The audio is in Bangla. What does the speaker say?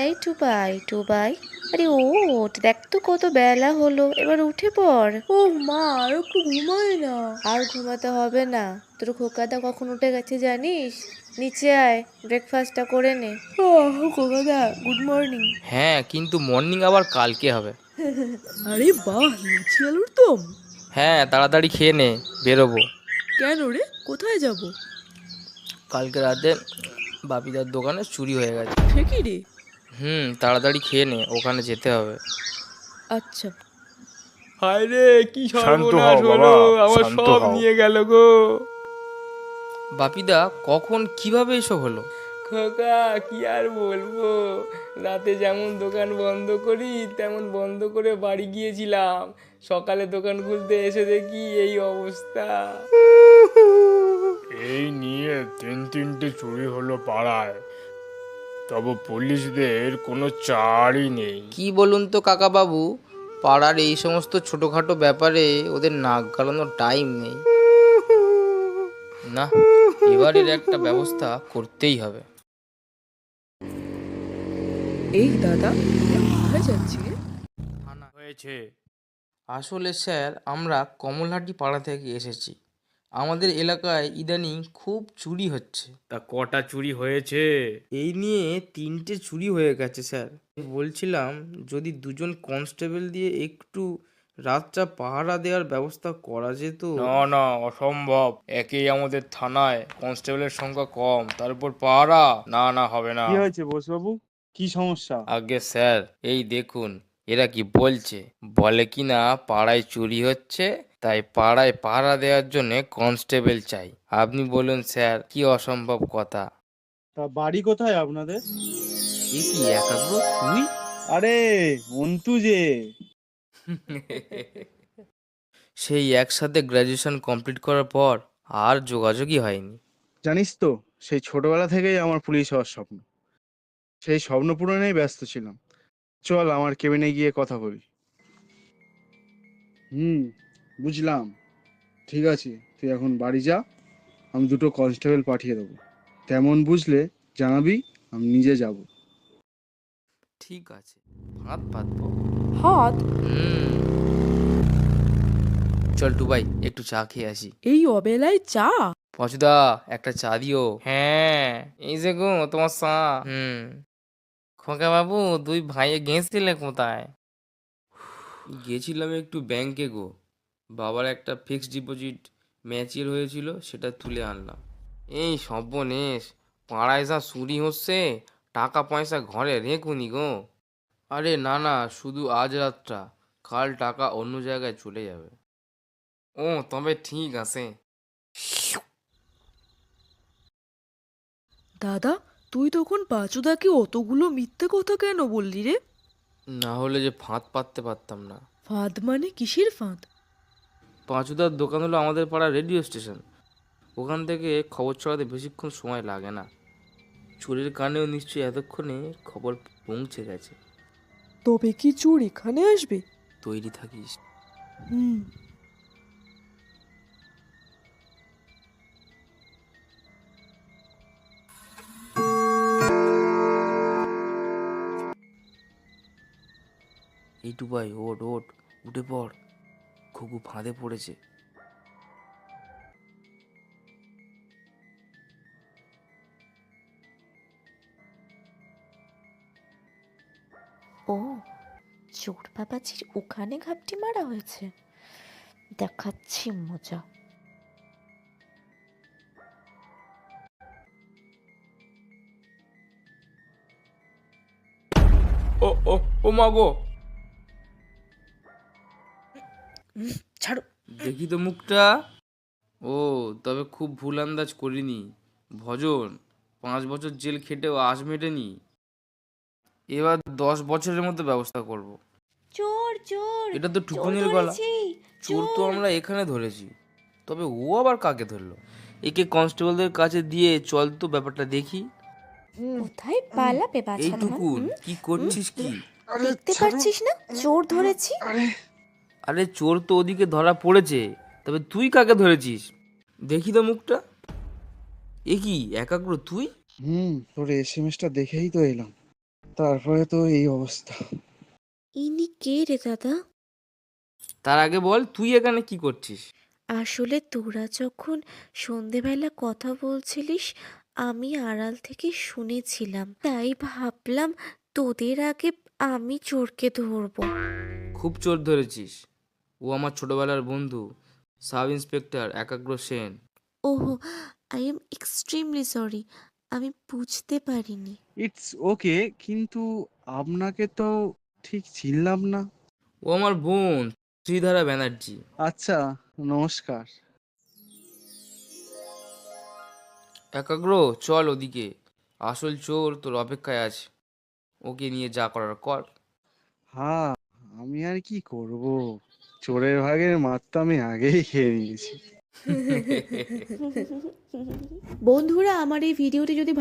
এই টুবাই টুবাই, আরে ওঠ, দেখ তো কত বেলা হলো, এবার উঠে পড়। ও মা, আর একটু ঘুমাই না। আর ঘুমাতে হবে না, তোর খোকাদা কখন উঠে গেছে জানিস? নিচে আয়, ব্রেকফাস্টটা করে নে। খোকাদা, গুড মর্নিং। হ্যাঁ, কিন্তু মর্নিং আবার কালকে হবে। আরে বাহ, লুচি আলুর দম। হ্যাঁ, তাড়াতাড়ি খেয়ে নে, বেরোবো। কেন রে, কোথায় যাব? কালকে রাতে বাপিদার দোকানে চুরি হয়ে গেছে। সে কি রে? তাড়াতাড়ি খেয়ে নে, ওখানে যেতে হবে। আচ্ছা। হায় রে, কি শান্ত সর্বনাশ হও বাবা, হলো, আমার শান্ত সব হও। নিয়ে গেল গো। বাপিদা, কখন কিভাবে এসব হলো? খোকা, কি আর বলবো, রাতে যেমন দোকান বন্ধ করি তেমন বন্ধ করে বাড়ি গিয়েছিলাম। সকালে দোকান খুলতে এসে দেখি এই অবস্থা। এই নিয়ে তিনটে চুরি হলো পাড়ায়, তবে পুলিশদের কোনো চাড়ই নেই। কি বলুন তো কাকা বাবু, পাড়ার এই সমস্ত ছোটখাটো ব্যাপারে ওদের নাক গলানোর টাইম নেই। না, এবারের একটা ব্যবস্থা করতেই হবে। এই দাদা, কোথায় যাচ্ছি রে? হয়েছে। আসলে স্যার, আমরা কমলহাটি পাড়া থেকে এসেছি। আমাদের এলাকায় ইদানিং খুব চুরি হচ্ছে। তা কটা চুরি হয়েছে? এই নিয়ে তিনটে চুরি হয়ে গেছে স্যার। বলছিলাম যদি দুজন কনস্টেবল দিয়ে একটু রাতটা পাহারা দেওয়ার ব্যবস্থা করা যেত। না না, অসম্ভব। একেই আমাদের থানায় কনস্টেবলের সংখ্যা কম, তার উপর পাহারা। না না, হবে না। কি হয়েছে বোসবাবু? কি সমস্যা? আগে স্যার, এই দেখুন, এরা কি বলছে, বলে কি না পাড়ায় চুরি হচ্ছে, তাই পাড়ায় পাহারা দেওয়ার জন্য কনস্টেবল চাই। আপনি বলুন স্যার, কি অসম্ভব কথা। তা বাড়ি কোথায় আপনাদের? এ কি একাগ্র তুই? আরে, অন্তু যে। সেই একসাথে গ্র্যাজুয়েশন কমপ্লিট করার পর আর যোগাযোগই হয়নি। জানিস তো, সেই ছোটবেলা থেকেই আমার পুলিশ হওয়ার স্বপ্ন। সেই স্বপ্ন পূরণেই ব্যস্ত ছিলাম। চল আমার কেবিনে গিয়ে কথা বলি। হুম, বুঝলাম। ঠিক আছে, তুই এখন বাড়ি যা। আমি দুটো কনস্টেবল পাঠিয়ে দেবো। তেমন বুঝলে জানাবি, আমি নিজে যাব। ঠিক আছে, ভাত পাতবো। হাত? হুম, চল টুবাই, একটু চা খেয়ে আসি। এই অবেলায় চা? পচুদা, একটা চা দিও। হ্যাঁ, এই যে গো তোমার চা। খোকা বাবু, দুই ভাইয়ে গেছিলে কোথায়? গেছিলাম একটু ব্যাংকে গো। বাবার একটা ফিক্সড ডিপোজিট ম্যাচিওর হয়েছিল, সেটা তুলে আনলাম। এই সর্বনেশ, পাড়ায় যা চুরি হচ্ছে, টাকা পয়সা ঘরে রেখুনি গো। আরে না না, শুধু আজ রাতটা, কাল টাকা অন্য জায়গায় চলে যাবে। ও তবে ঠিক আছে। দাদা, তুই তখন পাঁচুদাকে অতগুলো মিথ্যে কথা কেন বললি রে? না হলে যে ফাঁদ পাততে পারতাম না। ফাঁদ মানে কিসের ফাঁদ? পাঁচুদার দোকান হলো আমাদের পাড়ার রেডিও স্টেশন। ওখান থেকে খবর ছড়াতে বেশিক্ষণ সময় লাগে না। চোরের কানেও নিশ্চয়ই এতক্ষণে খবর পৌঁছে গেছে। তবে কি চোর এখানে আসবে? তৈরি থাকিস। হুম। এই টুবাই, ওঠ ওঠ, উঠে পড়, খুকু ফাঁদে পড়েছে। ও, চোর বাবাজির ওখানে ঘাপটি মারা হয়েছে, দেখাচ্ছি মজা। ও ও ও মা গো, ছাড়ো। দেখি তো মুখটা। ও, তবে খুব ভুল আন্দাজ করিনি। ভজন 5 বছর জেল খেটেও আঁশ মেটেনি। এবার 10 বছরের মতো ব্যবস্থা করব। চোর চোর, এটা তো চোর টুকুনের গলা। ধরেছি, চোর তো চোর। আমরা এখানে ধরেছি, তবে ও আবার কাকে ধরলো? একে কনস্টেবলদের কাছে দিয়ে চল তো ব্যাপারটা দেখি। কোথায় পালাবে এই বাছা ধন? টুকুন, কি করছিস কি? দেখতে পারছিস না চোর ধরেছি? আরে চোর তো ওদিকে ধরা পড়েছে, তবে তুই কাকে ধরেছিস? দেখি তো মুখটা। এ কি একাগ্র তুই? তোর এসএমএসটা দেখেই তো এলাম। তারপরে তো এই অবস্থা। ইনি কে রে দাদা? তার আগে বল তুই এখানে কি করছিস? আসলে তোরা যখন সন্ধেবেলা কথা বলছিলিস আমি আড়াল থেকে শুনেছিলাম, তাই ভাবলাম তোদের আগে আমি চোরকে ধরবো। খুব চোর ধরেছিস। ও আমার ছোটবেলার বন্ধু, সাব ইন্সপেক্টর একাগ্র সেন। ওহো, আই এম এক্সট্রিমলি সরি, আমি বুঝতে পারিনি। ইটস ওকে, কিন্তু আপনাকে তো ঠিক চিনলাম না। ও আমার বোন শ্রীধারা ব্যানার্জি। আচ্ছা, নমস্কার। একাগ্র, চল ওদিকে। আসল চোর তোর অপেক্ষায় আছে, ওকে নিয়ে যা করার কর। হ্যাঁ, আমি আর কি করব, চোরের ভাগের মার তো আমি আগেই খেয়ে নিয়েছি। বন্ধুরা, আমার এই ভিডিওটি যদি